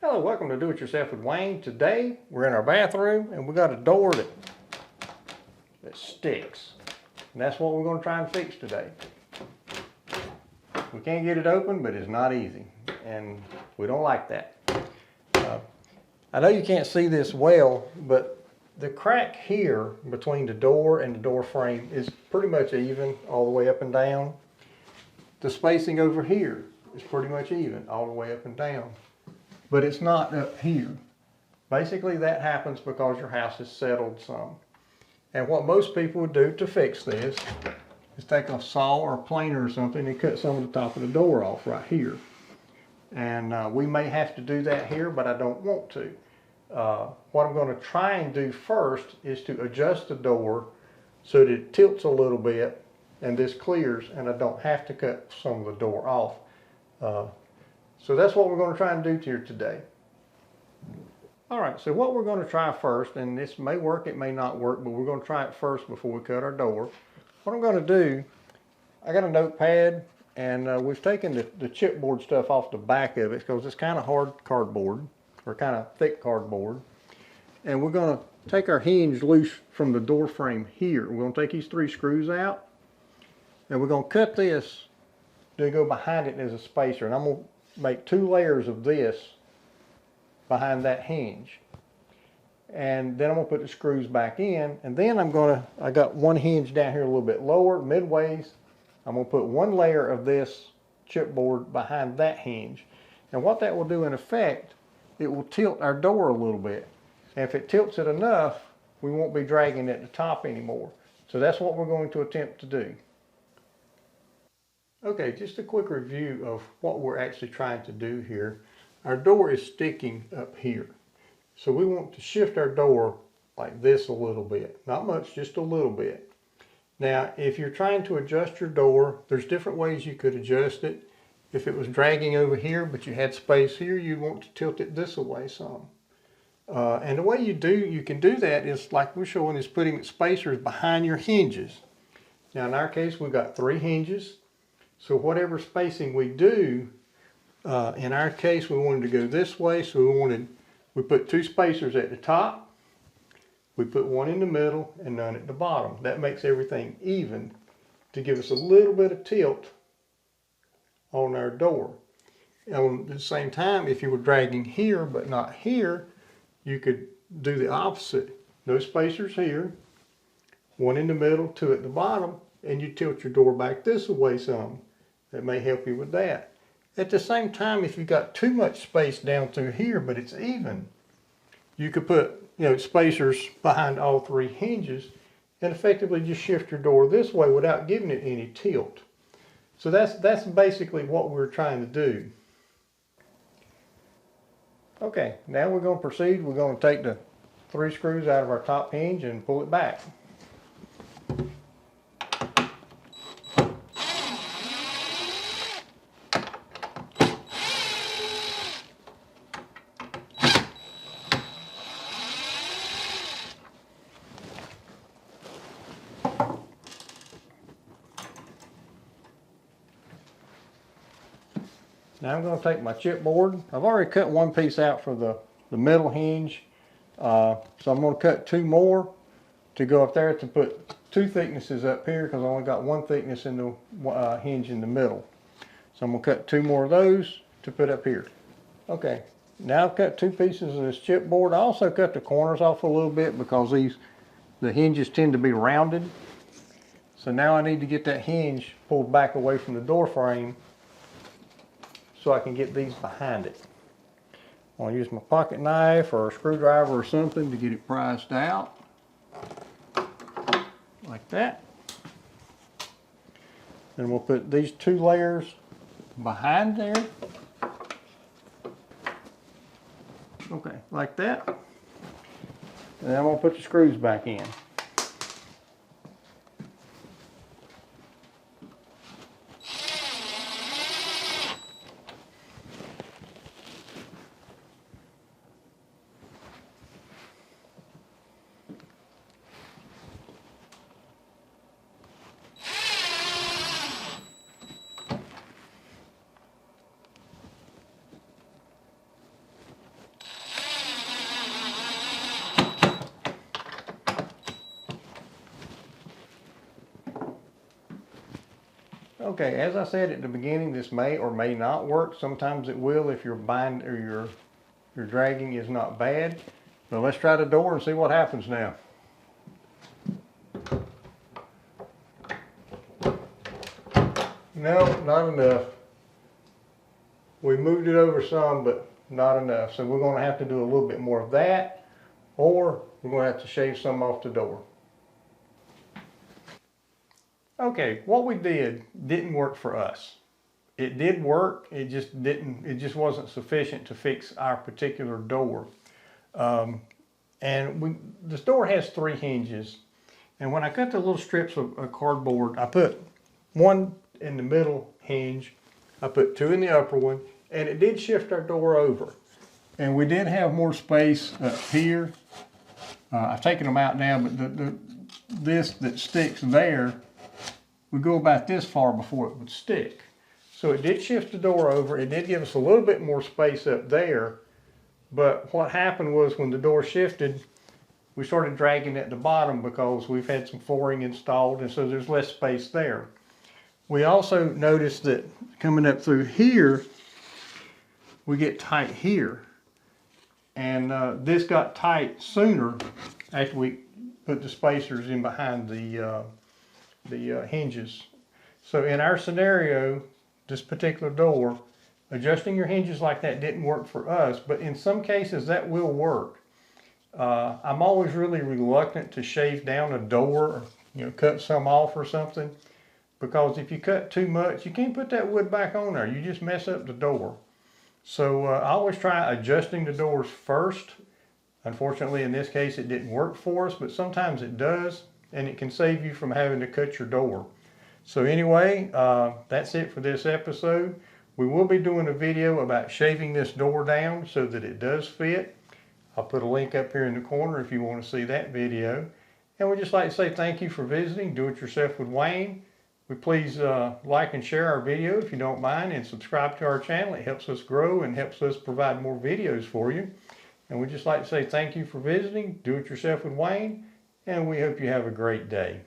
Hello, welcome to Do It Yourself with Wayne. Today we're in our bathroom and we got a door that sticks. And that's what we're going to try and fix today. We can't get it open, but it's not easy. And we don't like that. I know you can't see this well, but the crack here between the door and the door frame is pretty much even all the way up and down. The spacing over here is pretty much even all the way up and down. But it's not up here. Basically that happens because your house is settled some. And what most people would do to fix this is take a saw or a planer or something and cut some of the top of the door off right here. And we may have to do that here, but I don't want to. What I'm going to try and do first is to adjust the door so that it tilts a little bit and this clears and I don't have to cut some of the door off. So that's what we're going to try and do here today. Alright, so what we're going to try first, and this may work, it may not work, but we're going to try it first before we cut our door. What I'm going to do, I got a notepad, and we've taken the chipboard stuff off the back of it because it's kind of hard cardboard, or kind of thick cardboard. And we're going to take our hinge loose from the door frame here. We're going to take these 3 screws out, and we're going to cut this to go behind it as a spacer. And I'm going to make 2 layers of this behind that hinge. And then I'm going to put the screws back in, and then I got one hinge down here a little bit lower, midways. I'm going to put 1 layer of this chipboard behind that hinge. And what that will do in effect, it will tilt our door a little bit. And if it tilts it enough, we won't be dragging at the top anymore. So that's what we're going to attempt to do. Okay, just a quick review of what we're actually trying to do here. Our door is sticking up here. So we want to shift our door like this a little bit. Not much, just a little bit. Now, if you're trying to adjust your door, there's different ways you could adjust it. If it was dragging over here, but you had space here, you'd want to tilt it this away some. And the way you can do that is like we're showing, is putting spacers behind your hinges. Now in our case, we've got 3 hinges. So whatever spacing we do, in our case we wanted to go this way, so we put 2 spacers at the top, we put 1 in the middle and none at the bottom. That makes everything even to give us a little bit of tilt on our door. And at the same time, if you were dragging here but not here, you could do the opposite. No spacers here, 1 in the middle, 2 at the bottom, and you tilt your door back this way some. That may help you with that. At the same time, if you've got too much space down through here, but it's even, you could put spacers behind all 3 hinges and effectively just shift your door this way without giving it any tilt. So that's basically what we're trying to do. Okay, now we're going to proceed. We're going to take the 3 screws out of our top hinge and pull it back. Now I'm going to take my chipboard. I've already cut 1 piece out for the middle hinge. So I'm going to cut 2 more to go up there to put 2 thicknesses up here because I only got 1 thickness in the hinge in the middle. So I'm going to cut 2 more of those to put up here. Okay, now I've cut 2 pieces of this chipboard. I also cut the corners off a little bit because the hinges tend to be rounded. So now I need to get that hinge pulled back away from the door frame so I can get these behind it. I'm going to use my pocket knife or a screwdriver or something to get it prized out. Like that. Then we'll put these 2 layers behind there. Okay, like that. And then I'm going to put the screws back in. Okay, as I said at the beginning, this may or may not work. Sometimes it will if your bind or your dragging is not bad. But let's try the door and see what happens now. No, not enough. We moved it over some, but not enough. So we're going to have to do a little bit more of that, or we're going to have to shave some off the door. Okay, what we didn't work for us. It did work, it just wasn't sufficient to fix our particular door. This door has 3 hinges. And when I cut the little strips of cardboard, I put one in the middle hinge, I put 2 in the upper one, and it did shift our door over. And we did have more space up here. I've taken them out now, but this that sticks there would go about this far before it would stick. So it did shift the door over. It did give us a little bit more space up there. But what happened was when the door shifted, we started dragging at the bottom because we've had some flooring installed, and so there's less space there. We also noticed that coming up through here, we get tight here. And this got tight sooner after we put the spacers in behind the hinges. So in our scenario, this particular door, adjusting your hinges like that didn't work for us, but in some cases that will work. I'm always really reluctant to shave down a door, or cut some off or something, because if you cut too much, you can't put that wood back on there. You just mess up the door. So I always try adjusting the doors first. Unfortunately, in this case, it didn't work for us, but sometimes it does, and it can save you from having to cut your door. So anyway, that's it for this episode. We will be doing a video about shaving this door down so that it does fit. I'll put a link up here in the corner if you want to see that video. And we'd just like to say thank you for visiting Do It Yourself with Wayne. Please like and share our video if you don't mind, and subscribe to our channel. It helps us grow and helps us provide more videos for you. And we'd just like to say thank you for visiting Do It Yourself with Wayne, and we hope you have a great day.